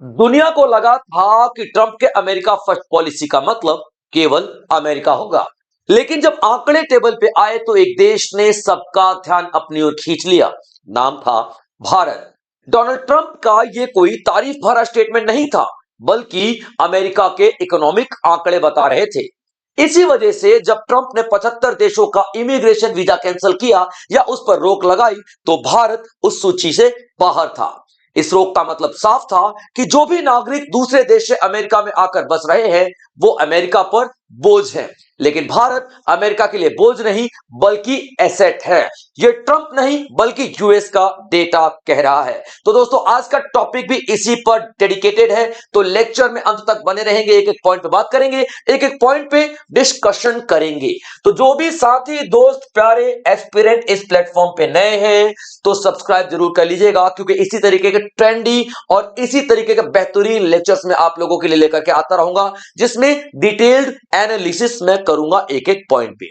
दुनिया को लगा था कि ट्रंप के अमेरिका फर्स्ट पॉलिसी का मतलब केवल अमेरिका होगा, लेकिन जब आंकड़े टेबल पे आए तो एक देश ने सबका ध्यान अपनी ओर खींच लिया। नाम था भारत। डोनाल्ड ट्रंप का यह कोई तारीफ भरा स्टेटमेंट नहीं था, बल्कि अमेरिका के इकोनॉमिक आंकड़े बता रहे थे। इसी वजह से जब ट्रंप ने 75 देशों का इमिग्रेशन वीजा कैंसिल किया या उस पर रोक लगाई, तो भारत उस सूची से बाहर था। इस रोक का मतलब साफ था कि जो भी नागरिक दूसरे देश से अमेरिका में आकर बस रहे हैं, वो अमेरिका पर बोझ है। लेकिन भारत अमेरिका के लिए बोझ नहीं, बल्कि एसेट है। यह ट्रंप नहीं, बल्कि यूएस का डेटा कह रहा है। तो दोस्तों, आज का टॉपिक भी इसी पर डेडिकेटेड है, तो लेक्चर में अंत तक बने रहेंगे। एक एक पॉइंट पे बात करेंगे, एक एक पॉइंट पे डिस्कशन करेंगे। तो जो भी साथी दोस्त प्यारे एस्पिरेंट इस प्लेटफॉर्म पे नए हैं, तो सब्सक्राइब जरूर कर लीजिएगा, क्योंकि इसी तरीके के ट्रेंडी और इसी तरीके के बेहतरीन लेक्चर्स में आप लोगों के लिए लेकर के आता रहूंगा, जिसमें डिटेल्ड एनालिसिस मैं करूंगा एक एक पॉइंट पे।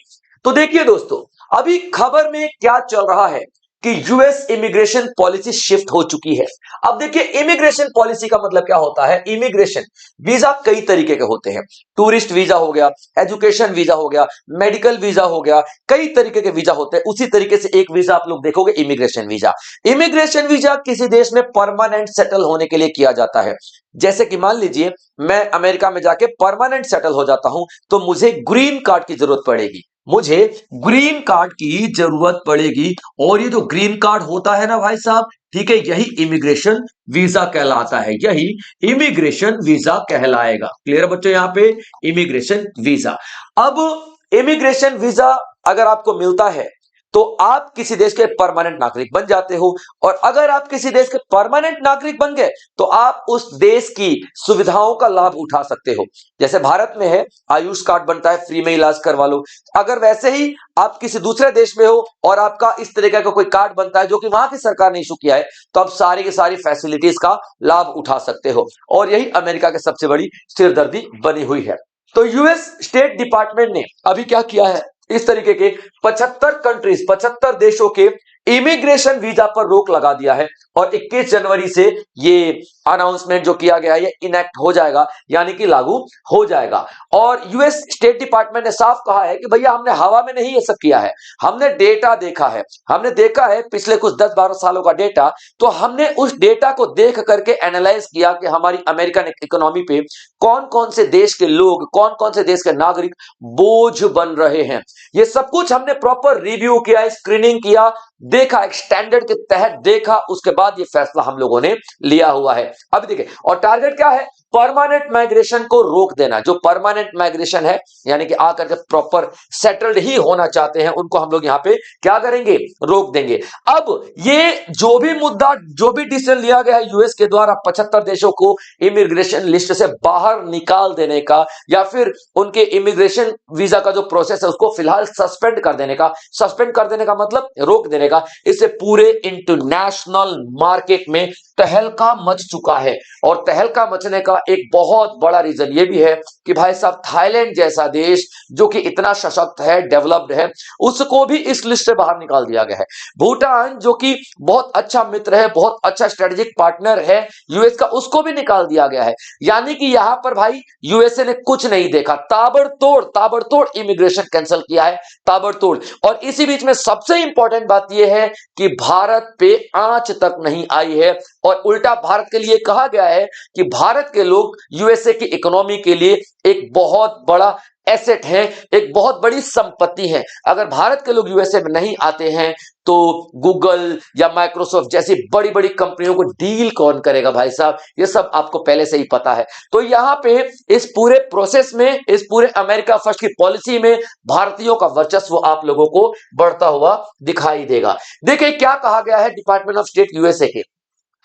तो देखिए दोस्तों, अभी खबर में क्या चल रहा है कि यूएस इमिग्रेशन पॉलिसी शिफ्ट हो चुकी है। अब देखिए, इमिग्रेशन पॉलिसी का मतलब क्या होता है। इमिग्रेशन वीजा कई तरीके के होते हैं। टूरिस्ट वीजा हो गया, एजुकेशन वीजा हो गया, मेडिकल वीजा हो गया, कई तरीके के वीजा होते हैं। उसी तरीके से एक वीजा आप लोग देखोगे, इमिग्रेशन वीजा। इमिग्रेशन वीजा किसी देश में परमानेंट सेटल होने के लिए किया जाता है। जैसे कि मान लीजिए, मैं अमेरिका में जाके परमानेंट सेटल हो जाता हूं, तो मुझे ग्रीन कार्ड की जरूरत पड़ेगी। मुझे ग्रीन कार्ड की जरूरत पड़ेगी। और ये जो ग्रीन कार्ड होता है ना भाई साहब, ठीक है, यही इमिग्रेशन वीजा कहलाता है। यही इमिग्रेशन वीजा कहलाएगा। क्लियर बच्चों, यहां पे इमिग्रेशन वीजा। अब इमिग्रेशन वीजा अगर आपको मिलता है, तो आप किसी देश के परमानेंट नागरिक बन जाते हो। और अगर आप किसी देश के परमानेंट नागरिक बन गए, तो आप उस देश की सुविधाओं का लाभ उठा सकते हो। जैसे भारत में है, आयुष कार्ड बनता है, फ्री में इलाज करवा लो। अगर वैसे ही आप किसी दूसरे देश में हो और आपका इस तरीके का कोई कार्ड बनता है जो कि वहां की सरकार ने इशू किया है, तो आप सारी की सारी फैसिलिटीज का लाभ उठा सकते हो। और यही अमेरिका की सबसे बड़ी सिरदर्दी बनी हुई है। तो यूएस स्टेट डिपार्टमेंट ने अभी क्या किया है, इस तरीके के 75 कंट्रीज, 75 देशों के इमिग्रेशन वीजा पर रोक लगा दिया है। और 21 जनवरी से ये अनाउंसमेंट जो किया गया है, ये इनेक्ट हो जाएगा, यानी कि लागू हो जाएगा। और यूएस स्टेट डिपार्टमेंट ने साफ कहा है कि भैया, हमने हवा में नहीं ये सब किया है, हमने डेटा देखा है। हमने देखा है पिछले कुछ 10-12 सालों का डेटा। तो हमने उस डेटा को देख करके एनालाइज किया कि हमारी अमेरिकन इकोनॉमी पे कौन कौन से देश के लोग, कौन कौन से देश के नागरिक बोझ बन रहे हैं। ये सब कुछ हमने प्रॉपर रिव्यू किया, स्क्रीनिंग किया, देखा, एक स्टैंडर्ड के तहत देखा, उसके बाद ये फैसला हम लोगों ने लिया हुआ है। अब देखिए, और टारगेट क्या है, परमानेंट माइग्रेशन को रोक देना। जो परमानेंट माइग्रेशन है, यानी कि आकर के प्रॉपर सेटल्ड ही होना चाहते हैं, उनको हम लोग यहां पे क्या करेंगे, रोक देंगे। अब ये जो भी मुद्दा, जो भी डिसीजन लिया गया है यूएस के द्वारा 75 देशों को इमिग्रेशन लिस्ट से बाहर निकाल देने का, या फिर उनके इमिग्रेशन वीजा का जो प्रोसेस है उसको फिलहाल सस्पेंड कर देने का। सस्पेंड कर देने का मतलब रोक देने का। इससे पूरे इंटरनेशनल मार्केट में तहलका मच चुका है। और तहलका मचने का एक बहुत बड़ा रीजन यह भी है कि भाई साहब, थाईलैंड जैसा देश जो कि इतना सशक्त है, डेवलप्ड है, उसको भी इस लिस्ट से बाहर निकाल दिया गया है। भूटान जो कि बहुत अच्छा मित्र है, बहुत अच्छा स्ट्रेटेजिक पार्टनर है यूएस का, उसको भी निकाल दिया गया है। यानी कि यहां पर भाई यूएसए ने कुछ नहीं देखा, ताबड़तोड़ ताबड़तोड़ इमिग्रेशन कैंसिल किया है, ताबड़तोड़। और इसी बीच में सबसे इंपॉर्टेंट बात यह है कि भारत पे आंच तक नहीं आई है। और उल्टा भारत के लिए कहा गया है कि भारत के लोग यूएसए की इकोनॉमी के लिए एक बहुत बड़ा एसेट है, एक बहुत बड़ी संपत्ति है। अगर भारत के लोग यूएसए में नहीं आते हैं, तो गूगल या माइक्रोसॉफ्ट जैसी बड़ी बड़ी कंपनियों को डील कौन करेगा भाई साहब, ये सब आपको पहले से ही पता है। तो यहां पे इस पूरे प्रोसेस में, इस पूरे अमेरिका फर्स्ट की पॉलिसी में भारतीयों का वर्चस्व आप लोगों को बढ़ता हुआ दिखाई देगा। देखिए क्या कहा गया है डिपार्टमेंट ऑफ स्टेट यूएसए के।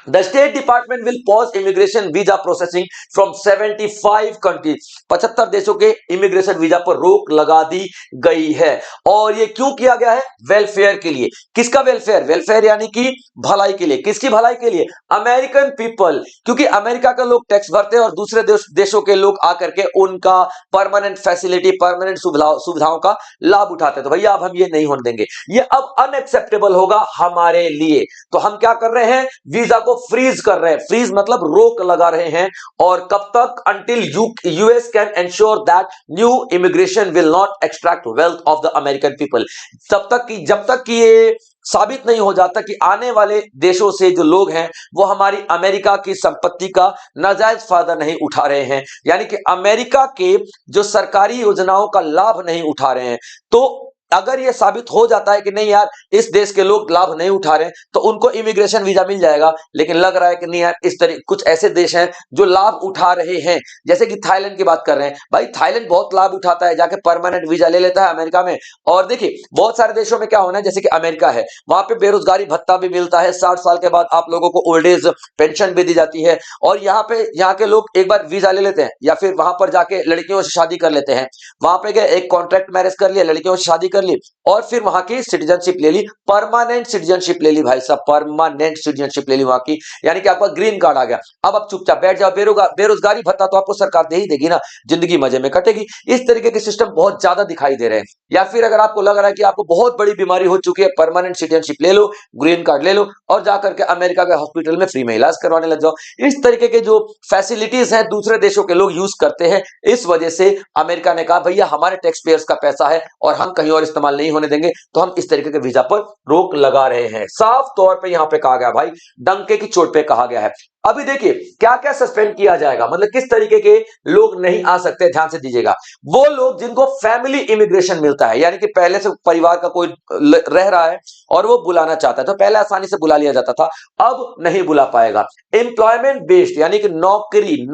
The State Department will pause immigration visa processing from 75 countries। 75 देशों के इमिग्रेशन वीजा पर रोक लगा दी गई है। और ये क्यों किया गया है, वेलफेयर के लिए। किसका वेलफेयर, वेलफेयर यानी कि भलाई के लिए। किसकी भलाई के लिए, अमेरिकन पीपल। क्योंकि अमेरिका के लोग टैक्स भरते हैं और दूसरे देशों के लोग आकर के उनका परमानेंट फैसिलिटी, परमानेंट सुविधाओं का लाभ उठाते हैं। तो भैया अब हम ये नहीं होने देंगे, ये अब अनएक्सेप्टेबल होगा हमारे लिए। तो हम क्या कर रहे हैं, वीजा को फ्रीज कर रहे हैं, फ्रीज मतलब रोक लगा रहे हैं। और कब तक? Until US can ensure that new immigration will not extract wealth of the American people. जब तक कि ये साबित नहीं हो जाता कि आने वाले देशों से जो लोग हैं वो हमारी अमेरिका की संपत्ति का नाजायज फायदा नहीं उठा रहे हैं, यानी कि अमेरिका के जो सरकारी योजनाओं का लाभ नहीं उठा रहे हैं। तो अगर यह साबित हो जाता है कि नहीं यार इस देश के लोग लाभ नहीं उठा रहे हैं, तो उनको इमिग्रेशन वीजा मिल जाएगा। लेकिन लग रहा है कि नहीं यार, इस तरह कुछ ऐसे देश हैं जो लाभ उठा रहे हैं, जैसे कि थाईलैंड की बात कर रहे हैं। भाई थाईलैंड बहुत लाभ उठाता है, जाके परमानेंट वीजा ले लेता है अमेरिका में। और देखिए बहुत सारे देशों में क्या होना है, जैसे कि अमेरिका है, वहां पे बेरोजगारी भत्ता भी मिलता है, 60 साल के बाद आप लोगों को ओल्ड एज पेंशन भी दी जाती है। और यहाँ के लोग एक बार वीजा ले लेते हैं या फिर वहां पर जाके लड़कियों से शादी कर लेते हैं। वहां पे गए, एक कॉन्ट्रैक्ट मैरिज कर लिया, लड़कियों से शादी कर ली और फिर वहां की सिटीजनशिप ले ली, परमानेंट सिटीजनशिप ले ली। भाई साहब परमानेंट सिटीजनशिप ले ली वहां की, यानी कि आपका ग्रीन कार्ड आ गया। अब आप चुपचाप बैठ जाओ, बेरोजगारी भत्ता तो आपको सरकार दे ही देगी ना, जिंदगी मजे में कटेगी। इस तरीके के सिस्टम बहुत ज्यादा दिखाई दे रहे हैं। या फिर अगर आपको लग रहा है कि आपको बहुत बड़ी बीमारी हो चुकी है, परमानेंट सिटीजनशिप ले लो, ग्रीन कार्ड ले लो और जाकर के अमेरिका के हॉस्पिटल में फ्री में इलाज करवाने लग जाओ। इस तरीके के जो फैसिलिटीज हैं दूसरे देशों के लोग यूज करते हैं। इस वजह से अमेरिका ने कहा भैया हमारे टैक्स पेयर्स का पैसा है और हम कहीं और इस्तेमाल नहीं होने देंगे, तो हम इस तरीके के वीजा पर रोक लगा रहे हैं। साफ तौर पे यहां पे कहा गया भाई, डंके की चोट पे कहा गया है। अभी देखिए क्या क्या सस्पेंड किया जाएगा, मतलब किस तरीके के लोग नहीं आ सकते, ध्यान से दीजिएगा। वो लोग जिनको फैमिली इमिग्रेशन मिलता है, यानी कि पहले से परिवार का कोई रह रहा है और वो बुलाना चाहता है, तो पहले आसानी से बुला लिया जाता था, अब नहीं बुला पाएगा। एम्प्लॉयमेंट बेस्ड, यानी कि नौकरी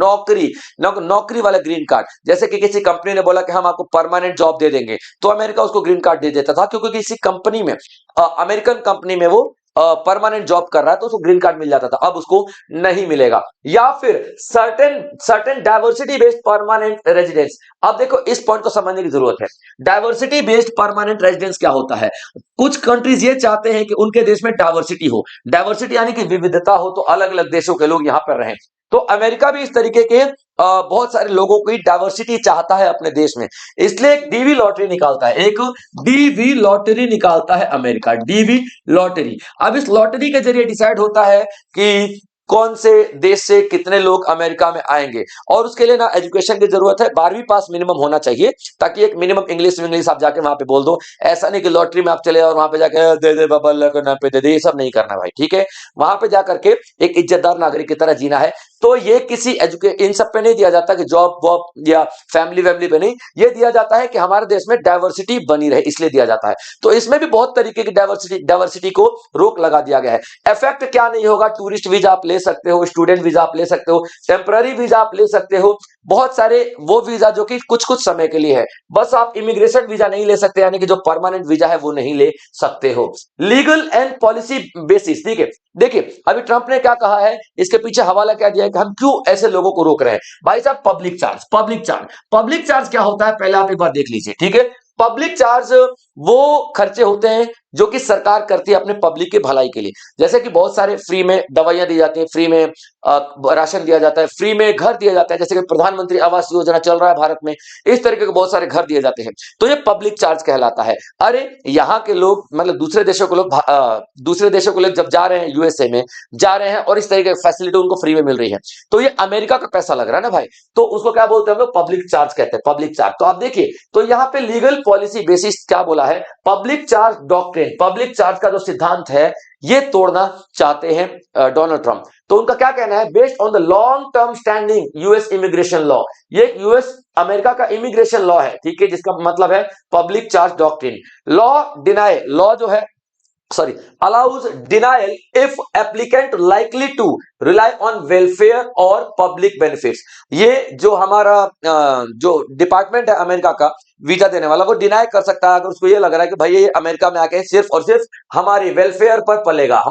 वाला ग्रीन कार्ड, जैसे कि किसी कंपनी ने बोला कि हम आपको परमानेंट जॉब दे देंगे, तो अमेरिका उसको ग्रीन कार्ड दे देता था, क्योंकि किसी कंपनी में अमेरिकन कंपनी में वो परमानेंट जॉब कर रहा है तो उसको ग्रीन कार्ड मिल जाता था, अब उसको नहीं मिलेगा। या फिर certain diversity based permanent residence. अब देखो इस पॉइंट को समझने की जरूरत है। डाइवर्सिटी बेस्ड परमानेंट रेजिडेंस क्या होता है? कुछ कंट्रीज ये चाहते हैं कि उनके देश में डाइवर्सिटी हो, डाइवर्सिटी यानी कि विविधता हो, तो अलग अलग देशों के लोग यहां पर रहें। तो अमेरिका भी इस तरीके के बहुत सारे लोगों की डाइवर्सिटी चाहता है अपने देश में, इसलिए एक डीवी लॉटरी निकालता है, एक डीवी लॉटरी निकालता है अमेरिका, डीवी लॉटरी। अब इस लॉटरी के जरिए डिसाइड होता है कि कौन से देश से कितने लोग अमेरिका में आएंगे। और उसके लिए ना एजुकेशन की जरूरत है, 12वीं पास मिनिमम होना चाहिए, ताकि एक मिनिमम इंग्लिश आप जाके वहां पे बोल दो। ऐसा नहीं कि लॉटरी में आप चले और वहां पे जाके दे दे बाबा अल्लाह के नाम पे दे दे, ये सब नहीं करना भाई, ठीक है। वहां पे जाकर के एक इज्जतदार नागरिक की तरह जीना है। तो ये किसी इन सब पे नहीं दिया जाता कि जॉब वॉब या फैमिली वैमिली पे नहीं, ये दिया जाता है कि हमारे देश में डाइवर्सिटी बनी रहे, इसलिए दिया जाता है। तो इसमें भी बहुत तरीके की डाइवर्सिटी को रोक लगा दिया गया है। इफेक्ट क्या नहीं होगा, टूरिस्ट वीजा आप ले सकते हो, स्टूडेंट वीजा आप ले सकते हो, टेम्पररी वीजा आप ले सकते हो, बहुत सारे वो वीजा जो कि कुछ कुछ समय के लिए है। बस आप इमिग्रेशन वीजा नहीं ले सकते, यानी कि जो परमानेंट वीजा है वो नहीं ले सकते हो। लीगल एंड पॉलिसी बेसिस, ठीक है। देखिए अभी ट्रंप ने क्या कहा है, इसके पीछे हवाला क्या दिया है कि हम क्यों ऐसे लोगों को रोक रहे हैं। भाई साहब पब्लिक चार्ज क्या होता है पहले आप एक बार देख लीजिए, ठीक है। पब्लिक चार्ज वो खर्चे होते हैं जो कि सरकार करती है अपने पब्लिक की भलाई के लिए। जैसे कि बहुत सारे फ्री में दवाइयां दी जाती हैं, फ्री में राशन दिया जाता है, फ्री में घर दिया जाता है, जैसे कि प्रधानमंत्री आवास योजना चल रहा है भारत में, इस तरीके के बहुत सारे घर दिए जाते हैं, तो ये पब्लिक चार्ज कहलाता है। अरे यहाँ के लोग मतलब दूसरे देशों के लोग जब जा रहे हैं, यूएसए में जा रहे हैं और इस तरीके की फैसिलिटी उनको फ्री में मिल रही है, तो ये अमेरिका का पैसा लग रहा है ना भाई, तो उसको क्या बोलते हैं हम लोग, पब्लिक चार्ज कहते हैं, पब्लिक चार्ज। तो आप देखिए, तो यहाँ पे लीगल पॉलिसी बेसिस क्या बोला है, public charge doctrine, public charge का जो सिद्धांत है ये तोड़ना चाहते हैं डोनाल्ड ट्रंप। तो उनका क्या कहना है, based on the long term standing US immigration law, ये यूएस अमेरिका का इमिग्रेशन लॉ है, ठीक है, जिसका मतलब है पब्लिक चार्ज डॉक्ट्रिन। लॉ जो है allows denial if applicant likely to rely on welfare और public benefits। ये जो हमारा जो डिपार्टमेंट है अमेरिका का वीजा देने वाला, वो डिनाई कर सकता है अगर उसको ये लग रहा है कि भाई ये अमेरिका में आके सिर्फ और सिर्फ हमारी वेलफेयर पर पलेगा,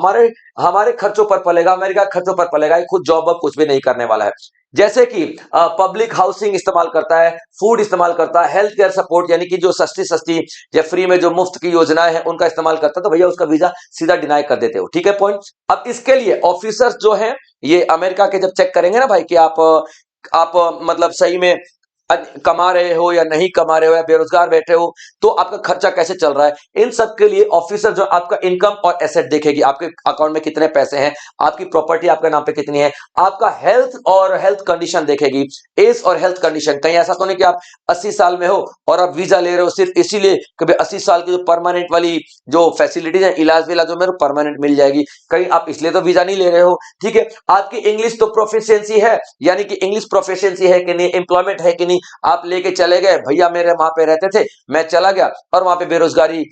हमारे खर्चों पर पलेगा, अमेरिका के खर्चों पर पलेगा, ये खुद जॉब कुछ भी नहीं करने वाला है। जैसे कि पब्लिक हाउसिंग इस्तेमाल करता है, फूड इस्तेमाल करता है, हेल्थ केयर सपोर्ट यानी कि जो सस्ती या फ्री में जो मुफ्त की योजनाएं हैं उनका इस्तेमाल करता है, तो भैया उसका वीजा सीधा डिनाई कर देते हो, ठीक है पॉइंट। अब इसके लिए ऑफिसर्स जो हैं ये अमेरिका के जब चेक करेंगे ना भाई कि आप मतलब सही में कमा रहे हो या नहीं कमा रहे हो या बेरोजगार बैठे हो, तो आपका खर्चा कैसे चल रहा है, इन सब के लिए ऑफिसर जो आपका इनकम और एसेट देखेगी, आपके अकाउंट में कितने पैसे हैं, आपकी प्रॉपर्टी आपके नाम पे कितनी है, आपका हेल्थ और हेल्थ कंडीशन देखेगी, एज और हेल्थ कंडीशन। कहीं ऐसा तो नहीं कि आप 80 साल में हो और आप वीजा ले रहे हो सिर्फ इसीलिए कि भाई 80 साल की जो परमानेंट वाली जो फैसिलिटीज है, इलाज विलाज जो मेरे परमानेंट मिल जाएगी, कहीं आप इसलिए तो वीजा नहीं ले रहे हो। ठीक है, आपकी इंग्लिश तो प्रोफिशिएंसी है, यानी कि इंग्लिश प्रोफिशिएंसी है कि नहीं, एम्प्लॉयमेंट है कि नहीं, आप लेके चले गए, भैया मेरे वहां पे रहते थे, मैं चला गया और वहां पे बेरोजगारी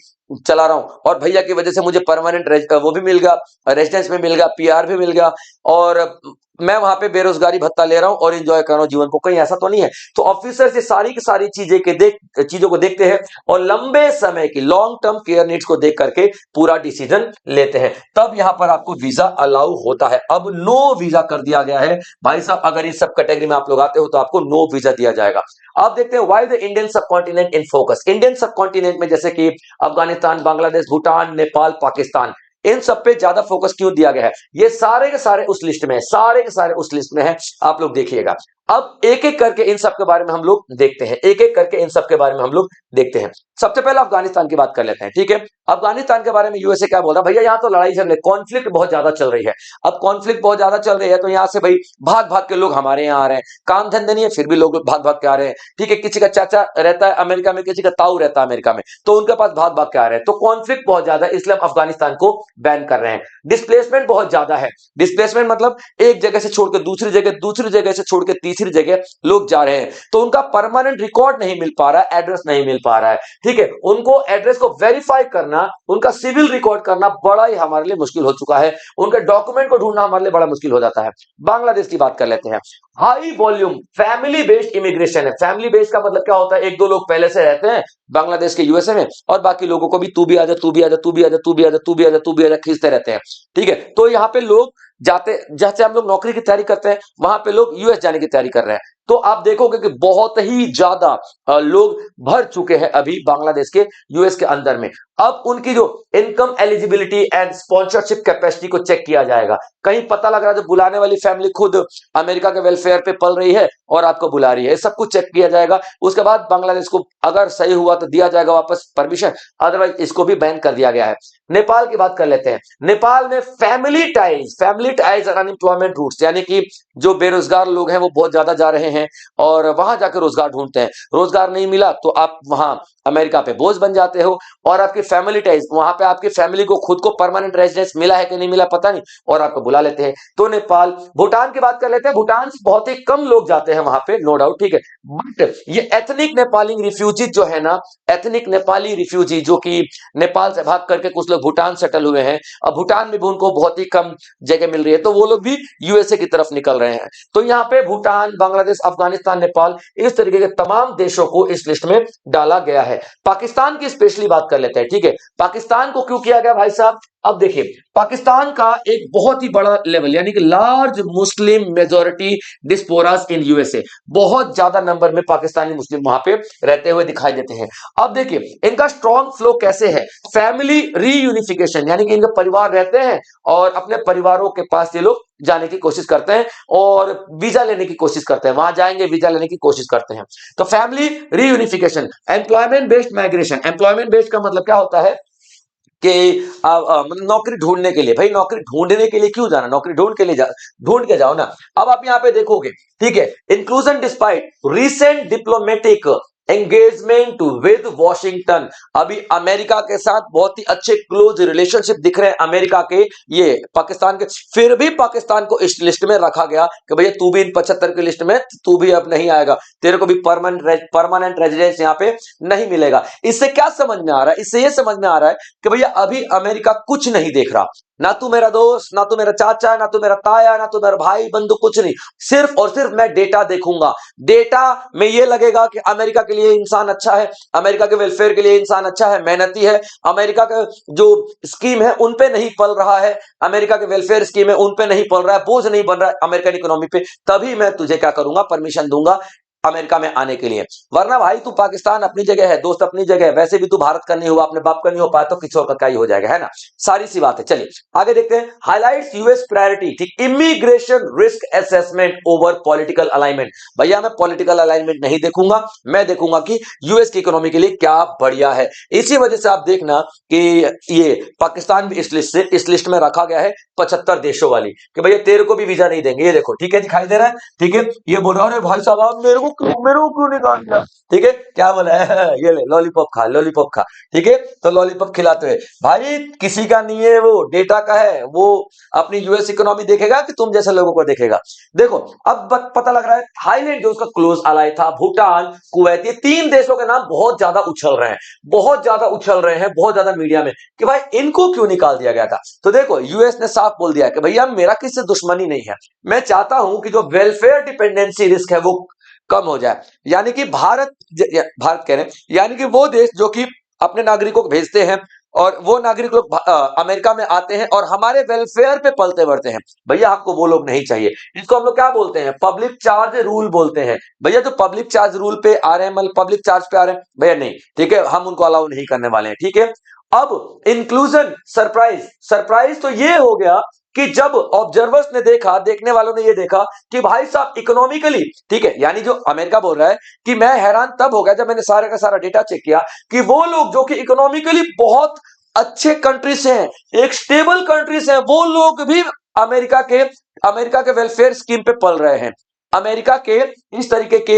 चला रहा हूं और भैया की वजह से मुझे परमानेंट वो भी मिल गया, रेजिडेंस में मिल गया, पीआर भी मिल गया और मैं वहां पे बेरोजगारी भत्ता ले रहा हूं और एंजॉय कर रहा हूं जीवन को, कहीं ऐसा तो नहीं है। तो ऑफिसर से सारी की सारी चीजों को देखते हैं और लंबे समय की लॉन्ग टर्म केयर नीड्स को देख करके पूरा डिसीजन लेते हैं, तब यहां पर आपको वीजा अलाउ होता है। अब नो वीजा कर दिया गया है भाई साहब, अगर इस सब कैटेगरी में आप लोग आते हो तो आपको नो वीजा दिया जाएगा। आप देखते हैं व्हाई द इंडियन सब कॉन्टिनेंट इन फोकस। इंडियन सब कॉन्टिनेंट में जैसे कि अफगानिस्तान, बांग्लादेश, भूटान, नेपाल, पाकिस्तान, इन सब पे ज्यादा फोकस क्यों दिया गया है, ये सारे के सारे उस लिस्ट में है, सारे के सारे उस लिस्ट में है, आप लोग देखिएगा। अब एक एक करके इन सब के बारे में हम लोग देखते हैं, एक एक करके इन सब के बारे में हम लोग देखते हैं। सबसे पहले अफगानिस्तान की बात कर लेते हैं, ठीक है। अफगानिस्तान के बारे में यूएसए क्या बोल रहा है, भैया यहाँ तो लड़ाई झगड़े, कॉन्फ्लिक्ट बहुत ज्यादा चल रही है। अब कॉन्फ्लिक्ट बहुत ज्यादा चल रही है तो यहाँ से भाई भाग भाग के लोग हमारे यहाँ आ रहे हैं, काम धंधे नहीं है फिर भी लोग भाग भाग के आ रहे हैं। ठीक है, किसी का चाचा रहता है अमेरिका में, किसी का ताऊ रहता है अमेरिका में, तो उनके पास भाग भाग के आ रहे हैं, तो कॉन्फ्लिक्ट बहुत ज्यादा है, इसलिए हम अफगानिस्तान को बैन कर रहे हैं। डिस्प्लेसमेंट बहुत ज्यादा है, डिस्प्लेसमेंट मतलब एक जगह से छोड़ के दूसरी जगह, दूसरी जगह से छोड़ के तीसरी जगह लोग जा रहे हैं, तो उनका परमानेंट रिकॉर्ड नहीं मिल पा रहा है, एड्रेस नहीं मिल पा रहा है। ठीक है, उनको एड्रेस को वेरीफाई करना, उनका सिविल रिकॉर्ड करना बड़ा ही हमारे लिए मुश्किल हो चुका है, उनके डॉक्यूमेंट को ढूंढना हमारे लिए बड़ा मुश्किल हो जाता है। बांग्लादेश की बात कर लेते हैं। High volume family based immigration है। फैमिली बेस्ड का मतलब क्या होता है, एक दो लोग पहले से रहते हैं बांग्लादेश के यूएसए में और बाकी लोगों को भी तू भी आजा, तू भी आजा, तू भी आजा, तू भी आजा, तू भी आजा, तू भी आजा खींचते रहते हैं। ठीक है, तो यहाँ पे लोग जाते, जैसे हम लोग नौकरी की तैयारी करते हैं, वहां पे लोग यूएस जाने की तैयारी कर रहे हैं, तो आप देखोगे कि बहुत ही ज्यादा लोग भर चुके हैं अभी बांग्लादेश के यूएस के अंदर में। अब उनकी जो income eligibility and sponsorship capacity को चेक किया जाएगा। कहीं पता लग रहा है जो बुलाने वाली फैमिली खुद अमेरिका के वेलफेयर पे पल रही है और आपको बुला रही है, सब कुछ चेक किया जाएगा। उसके बाद बांग्लादेश को अगर सही हुआ तो दिया जाएगा वापस परमिशन, अदरवाइज इसको भी बैन कर दिया गया है। नेपाल की बात कर लेते हैं। नेपाल में फैमिली टाइज और अनएम्प्लॉयमेंट रूट्स, यानी कि जो बेरोजगार लोग हैं वो बहुत ज्यादा जा रहे हैं और वहां जाकर रोजगार ढूंढते हैं, रोजगार नहीं मिला तो आप वहां अमेरिका पे बोझ बन जाते हो और आपकी फैमिली टाइज, वहां पे आपकी फैमिली को खुद को परमानेंट रेजिडेंस मिला है कि नहीं मिला पता नहीं, और आपको बुला लेते हैं। तो नेपाल। भूटान की बात कर लेते हैं। भूटान से बहुत ही कम लोग जाते हैं वहां पे, नो डाउट, ठीक है, बट ये एथनिक नेपाली रिफ्यूजी जो है ना, एथनिक नेपाली रिफ्यूजी जो कि नेपाल से भाग करके कुछ लोग भूटान सेटल हुए हैं, अब भूटान में भी उनको बहुत ही कम जगह मिल रही है, तो वो लोग भी यूएसए की तरफ निकल रहे हैं। तो यहाँ पे भूटान, बांग्लादेश, अफगानिस्तान, नेपाल, इस तरीके के तमाम देशों को इस लिस्ट में डाला गया है। पाकिस्तान की स्पेशली बात कर लेते हैं, ठीक है। पाकिस्तान को क्यों किया गया भाई साहब, अब देखिए, पाकिस्तान का एक बहुत ही बड़ा लेवल, यानी कि large Muslim majority diasporas in USA, बहुत ज्यादा नंबर में पाकिस्तानी मुस्लिम वहां पे रहते हुए दिखाई देते हैं। अब देखिए इनका स्ट्रॉन्ग फ्लो कैसे है, फैमिली रीयूनिफिकेशन, यानी कि इनके परिवार रहते हैं और अपने परिवारों के पास ये लोग जाने की कोशिश करते हैं और वीजा लेने की कोशिश करते हैं, वहां जाएंगे वीजा लेने की कोशिश करते हैं। तो family reunification. Employment based migration, employment based का मतलब क्या होता है कि मतलब नौकरी ढूंढने के लिए, भाई नौकरी ढूंढने के लिए क्यों जाना, नौकरी ढूंढ के जाओ ना। अब आप यहाँ पे देखोगे, ठीक है, inclusion despite recent diplomatic engagement with Washington, अभी अमेरिका के साथ बहुत ही अच्छे क्लोज रिलेशनशिप दिख रहे हैं अमेरिका के, ये पाकिस्तान के, फिर भी पाकिस्तान को इस लिस्ट में रखा गया कि भैया तू भी इन 75 की लिस्ट में, तू भी अब नहीं आएगा, तेरे को भी परमानेंट रेजिडेंस यहाँ पे नहीं मिलेगा। इससे क्या समझ में आ रहा है, इससे ये समझ में आ रहा है कि भैया अभी अमेरिका कुछ नहीं देख रहा, ना तू मेरा दोस्त, ना तू मेरा चाचा, ना तू मेरा ताया, ना तू मेरा भाई बंधु, कुछ नहीं, सिर्फ और सिर्फ मैं डेटा देखूंगा। डेटा में ये लगेगा कि अमेरिका के लिए इंसान अच्छा है, अमेरिका के वेलफेयर के लिए इंसान अच्छा है, मेहनती है, अमेरिका का जो स्कीम है उन पे नहीं पल रहा है, अमेरिका के वेलफेयर स्कीम है उन पे नहीं पल रहा है, बोझ नहीं बन रहा है अमेरिकन इकोनॉमी पे, तभी मैं तुझे क्या करूंगा, परमिशन दूंगा। अमेरिका में आने के लिए। वरना भाई तू पाकिस्तान अपनी जगह है, दोस्त अपनी जगह है, वैसे भी तू भारत का नहीं हुआ, अपने बाप का नहीं हो पाया तो किसी और का क्या ही हो जाएगा, है ना। सारी सी बात है। चलिए आगे देखते हैं। हाईलाइट्स यूएस प्रायोरिटी, ठीक, immigration risk assessment over political alignment. भैया मैं पॉलिटिकल अलाइनमेंट नहीं देखूंगा, मैं देखूंगा कि यूएस की इकोनॉमी के लिए क्या बढ़िया है। इसी वजह से आप देखना कि ये पाकिस्तान भी इस लिस्ट में रखा गया है 75 देशों वाली, कि भैया तेरे को भी वीजा नहीं देंगे। ये देखो, ठीक है, दिखाई दे रहा है, ठीक है। ये बोल रहा है भाई साहब आप मेरे को क्यों निकाल दिया, ठीक है, क्या बोला है ये ले लॉलीपॉप खा, लॉलीपॉप खा, ठीक है। तो लॉलीपॉप खिलाते हुए भाई किसी का नहीं है, वो डेटा का है, वो अपनी यूएस इकोनॉमी देखेगा कि तुम जैसे लोगों को देखेगा। देखो अब पता लग रहा है थाईलैंड जो उसका क्लोज अलाई था, भूटान, कुवैत, ये 3 देशों के नाम बहुत ज्यादा उछल रहे हैं, बहुत ज्यादा उछल रहे हैं, बहुत ज्यादा मीडिया में, कि भाई इनको क्यों निकाल दिया गया था। तो देखो यूएस ने साफ बोल दिया कि भैया मेरा किससे दुश्मनी नहीं है, मैं चाहता हूं कि जो वेलफेयर डिपेंडेंसी रिस्क है वो कम हो जाए। यानी कि भारत कह रहे हैं, यानी कि वो देश जो कि अपने नागरिकों को भेजते हैं और वो नागरिक लोग अमेरिका में आते हैं और हमारे वेलफेयर पे पलते बढ़ते हैं, भैया आपको वो लोग नहीं चाहिए। इसको हम लोग क्या बोलते हैं, पब्लिक चार्ज रूल बोलते हैं। भैया जो पब्लिक चार्ज रूल पे आ रहे हैं, मतलब पब्लिक चार्ज पे आ रहे हैं, भैया नहीं, ठीक है, हम उनको अलाउ नहीं करने वाले हैं, ठीक है। अब इंक्लूजन सरप्राइज, सरप्राइज तो ये हो गया कि जब ऑब्जर्वर्स ने देखा, देखने वालों ने ये देखा कि भाई साहब इकोनॉमिकली, ठीक है, यानी जो अमेरिका बोल रहा है कि मैं हैरान तब हो गया जब मैंने सारे का सारा डेटा चेक किया कि वो लोग जो कि इकोनॉमिकली बहुत अच्छे कंट्री से हैं, एक स्टेबल कंट्री से हैं, वो लोग भी अमेरिका के वेलफेयर स्कीम पे पल रहे हैं, अमेरिका के इस तरीके के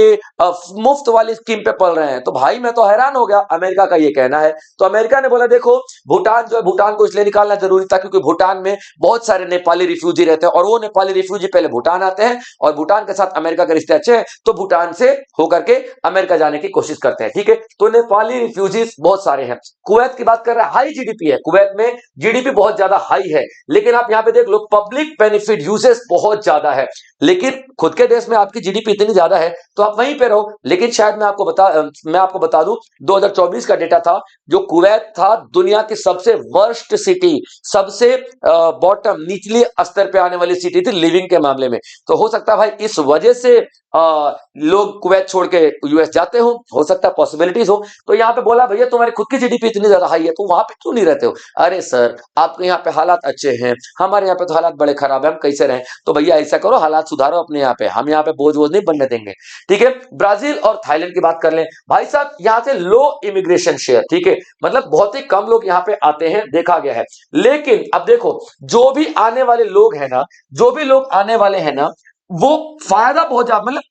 मुफ्त वाली स्कीम पे पल रहे हैं। तो भाई मैं तो हैरान हो गया, अमेरिका का ये कहना है। तो अमेरिका ने बोला देखो भूटान जो है, भूटान को इसलिए निकालना जरूरी था क्योंकि भूटान में बहुत सारे नेपाली रिफ्यूजी रहते हैं और वो नेपाली रिफ्यूजी पहले भूटान आते हैं और भूटान के साथ अमेरिका के रिश्ते अच्छे हैं, तो भूटान से होकर के अमेरिका जाने की कोशिश करते हैं, ठीक है। तो नेपाली रिफ्यूजीज बहुत सारे हैं। कुवैत की बात कर रहे हैं, हाई जीडीपी है, कुवैत में जीडीपी बहुत ज्यादा हाई है, लेकिन आप यहां पे देख लो पब्लिक बेनिफिट यूजेस बहुत ज्यादा है, लेकिन खुद के देश में आपकी जीडीपी इतनी ज्यादा है तो आप वहीं पे रहो। लेकिन शायद मैं आपको बता दूं 2024 का डेटा था, जो कुवैत था दुनिया की सबसे वर्स्ट सिटी, सबसे बॉटम निचले स्तर पे आने वाली सिटी थी लिविंग के मामले में। तो हो सकता है भाई इस वजह से लोग कुवैत छोड़ के यूएस जाते हो सकता है, पॉसिबिलिटीज हो। तो यहाँ पे बोला भैया तुम्हारी खुद की जीडीपी इतनी ज्यादा हाई है तो वहां पे क्यों नहीं रहते हो। अरे सर आपके यहाँ पे हालात अच्छे हैं, हमारे यहाँ पे तो हालात बड़े खराब है, हम कैसे रहें। तो भैया ऐसा करो हालात सुधारो अपने यहाँ पे, हम यहाँ पे बोझ नहीं बनने देंगे, ठीक है। ब्राजील और थाईलैंड की बात कर लें भाई साहब, यहाँ से लो इमिग्रेशन शेयर, ठीक है, मतलब बहुत ही कम लोग यहाँ पे आते हैं, देखा गया है। लेकिन अब देखो जो भी आने वाले लोग हैं ना, जो भी लोग आने वाले हैं ना, वो फायदा बहुत ज्यादा, मतलब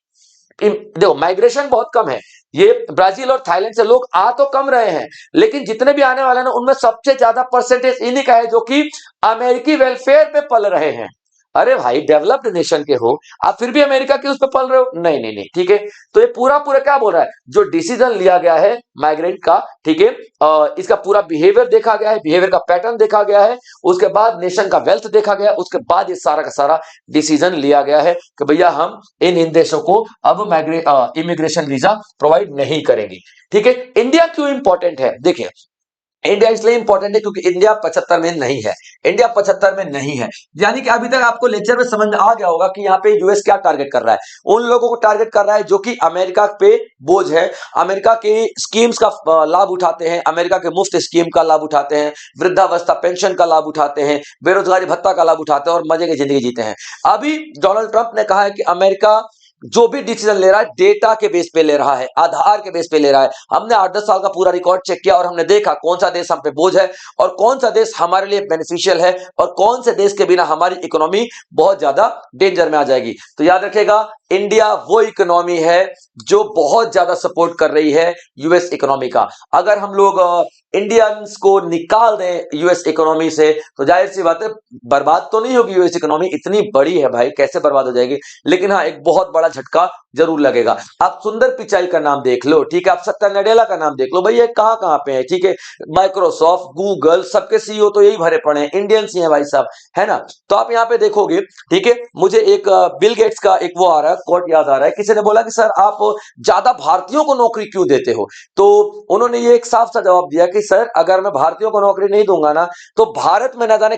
देखो माइग्रेशन बहुत कम है। ये ब्राजील और थाईलैंड से लोग आ तो कम रहे हैं, लेकिन जितने भी आने वाले हैं ना उनमें सबसे ज्यादा परसेंटेज इन्हीं का है जो कि अमेरिकी वेलफेयर पे पल रहे हैं। अरे भाई डेवलप्ड नेशन के हो आप, फिर भी अमेरिका के उस पर पल रहे हो, नहीं नहीं नहीं, ठीक है। तो ये पूरा पूरा क्या बोल रहा है, जो डिसीजन लिया गया है माइग्रेंट का, ठीक है, इसका पूरा बिहेवियर देखा गया है, बिहेवियर का पैटर्न देखा गया है, उसके बाद नेशन का वेल्थ देखा गया, उसके बाद ये सारा का सारा डिसीजन लिया गया है कि भैया हम इन देशों को अब इमिग्रेशन वीजा प्रोवाइड नहीं करेंगे, ठीक है। इंडिया क्यों इंपॉर्टेंट है, देखिए इंडिया इसलिए इंपॉर्टेंट है क्योंकि इंडिया 75 में नहीं है, इंडिया 75 में नहीं है। यानी कि अभी तक आपको लेक्चर में समझ में आ गया होगा कि यहाँ पे यूएस क्या टारगेट कर रहा है, उन लोगों को टारगेट कर रहा है जो कि अमेरिका पे बोझ है, अमेरिका के स्कीम्स का लाभ उठाते हैं, अमेरिका के मुफ्त स्कीम का लाभ उठाते हैं, वृद्धावस्था पेंशन का लाभ उठाते हैं, बेरोजगारी भत्ता का लाभ उठाते हैं और मजे की जिंदगी जीते हैं। अभी डोनाल्ड ट्रंप ने कहा है कि अमेरिका जो भी डिसीजन ले रहा है डेटा के बेस पे ले रहा है, आधार के बेस पे ले रहा है। हमने 8-10 साल का पूरा रिकॉर्ड चेक किया और हमने देखा कौन सा देश हम पे बोझ है और कौन सा देश हमारे लिए बेनिफिशियल है और कौन से देश के बिना हमारी इकोनॉमी बहुत ज्यादा डेंजर में आ जाएगी। तो याद रखिएगा इंडिया वो इकोनॉमी है जो बहुत ज्यादा सपोर्ट कर रही है यूएस इकोनॉमी का। अगर हम लोग इंडियंस को निकाल दें यूएस इकोनॉमी से तो जाहिर सी बात है बर्बाद तो नहीं होगी यूएस इकोनॉमी, इतनी बड़ी है भाई कैसे बर्बाद हो जाएगी, लेकिन हाँ एक बहुत बड़ा झटका जरूर लगेगा। आप सुंदर पिचाई का नाम देख लो, ठीक है, आप सत्या नडेला का नाम देख लो, भैया कहां कहां पे है, ठीक है, माइक्रोसॉफ्ट गूगल सबके सीईओ तो यही भरे पड़े हैं, इंडियंस ही हैं भाई साहब, है ना। तो आप यहाँ पे देखोगे, ठीक है, मुझे एक बिल गेट्स का एक वो आ रहा है कोट याद आ रहा है, किसी ने बोला कि सर आप ज्यादा भारतीयों को नौकरी क्यों देते हो, तो उन्होंने ये एक साफ सा जवाब दिया कि सर अगर मैं भारतीयों को नौकरी नहीं दूंगा ना तो भारत में ना जाने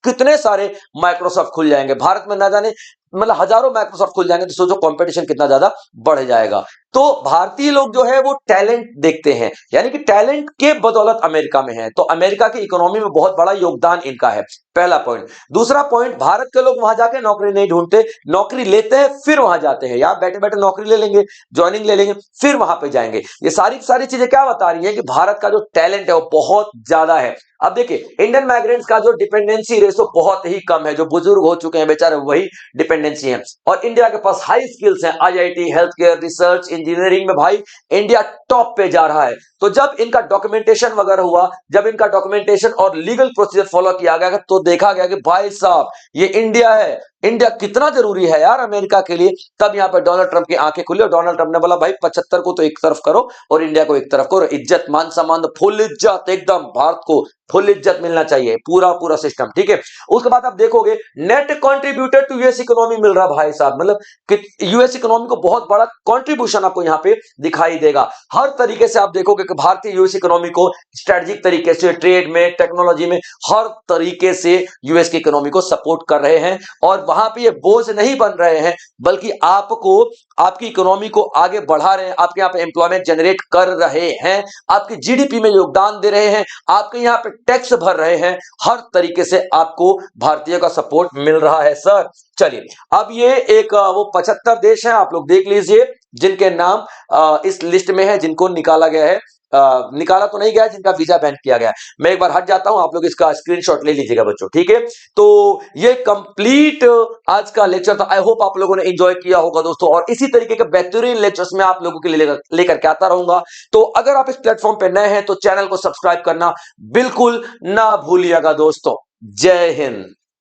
कितने सारे माइक्रोसॉफ्ट खुल जाएंगे, भारत में ना जाने मतलब हजारों माइक्रोसॉफ्ट खुल जाएंगे, तो सोचो कंपटीशन कितना ज्यादा बढ़ जाएगा। तो भारतीय लोग जो है वो टैलेंट देखते हैं, यानी कि टैलेंट के बदौलत अमेरिका में है, तो अमेरिका की इकोनॉमी में बहुत बड़ा योगदान इनका है, पहला पॉइंट। दूसरा पॉइंट, भारत के लोग वहां जाके नौकरी नहीं ढूंढते, नौकरी लेते हैं फिर वहां जाते हैं, या बैठे बैठे नौकरी ले लेंगे, ज्वाइनिंग ले लेंगे, फिर वहां पे जाएंगे। ये सारी सारी चीजें क्या बता रही है कि भारत का जो टैलेंट है वो बहुत ज्यादा है। अब देखिए इंडियन माइग्रेंट्स का जो डिपेंडेंसी रेशो बहुत ही कम है, जो बुजुर्ग हो चुके हैं बेचारे वही डिपेंडेंसी है, और इंडिया के पास हाई स्किल्स हैं, IIT, health care, research, engineering में भाई इंडिया टॉप पे जा रहा है। तो जब इनका डॉक्यूमेंटेशन वगैरह हुआ, जब इनका डॉक्यूमेंटेशन और लीगल प्रोसीजर फॉलो किया गया, तो देखा गया कि भाई साहब ये इंडिया है, इंडिया कितना जरूरी है यार अमेरिका के लिए। तब यहां पर डोनाल्ड ट्रंप की आंखें खुली और डोनाल्ड ट्रंप ने बोला भाई 75 को तो एक तरफ करो और इंडिया को एक तरफ करो, इज्जत मान सम्मान फुल इज्जत, एकदम भारत को फुल इज्जत मिलना चाहिए, पूरा पूरा सिस्टम, ठीक है। उसके बाद आप देखोगे net contributor to US economy मिल रहा भाई साहब, मतलब कि यूएस इकोनॉमी को बहुत बड़ा कंट्रीब्यूशन आपको यहां पे दिखाई देगा। हर तरीके से आप देखोगे कि भारतीय यूएस इकोनॉमी को स्ट्रेटेजिक तरीके से, ट्रेड में, टेक्नोलॉजी में, हर तरीके से यूएस की इकोनॉमी को सपोर्ट कर रहे हैं, और वहां पे ये बोझ नहीं बन रहे हैं, बल्कि आपको, आपकी इकोनॉमी को आगे बढ़ा रहे हैं, आपके यहां पे एम्प्लॉयमेंट जनरेट कर रहे हैं, आपकी जीडीपी में योगदान दे रहे हैं, आपके यहां पे टैक्स भर रहे हैं, हर तरीके से आपको भारतीय का सपोर्ट मिल रहा है सर। चलिए अब ये एक वो 75 देश हैं, आप लोग देख लीजिए जिनके नाम इस लिस्ट में है, जिनको निकाला गया है, निकाला तो नहीं गया है, जिनका वीजा बैन किया गया है। मैं एक बार हट जाता हूं, आप लोग इसका स्क्रीनशॉट ले लीजिएगा बच्चों, ठीक है। तो ये कंप्लीट आज का लेक्चर था, आई होप आप लोगों ने एंजॉय किया होगा दोस्तों, और इसी तरीके के बेहतरीन लेक्चर्स में आप लोगों के लिए लेकर के आता रहूंगा। तो अगर आप इस प्लेटफॉर्म पे नए हैं तो चैनल को सब्सक्राइब करना बिल्कुल ना भूलिएगा दोस्तों। जय हिंद।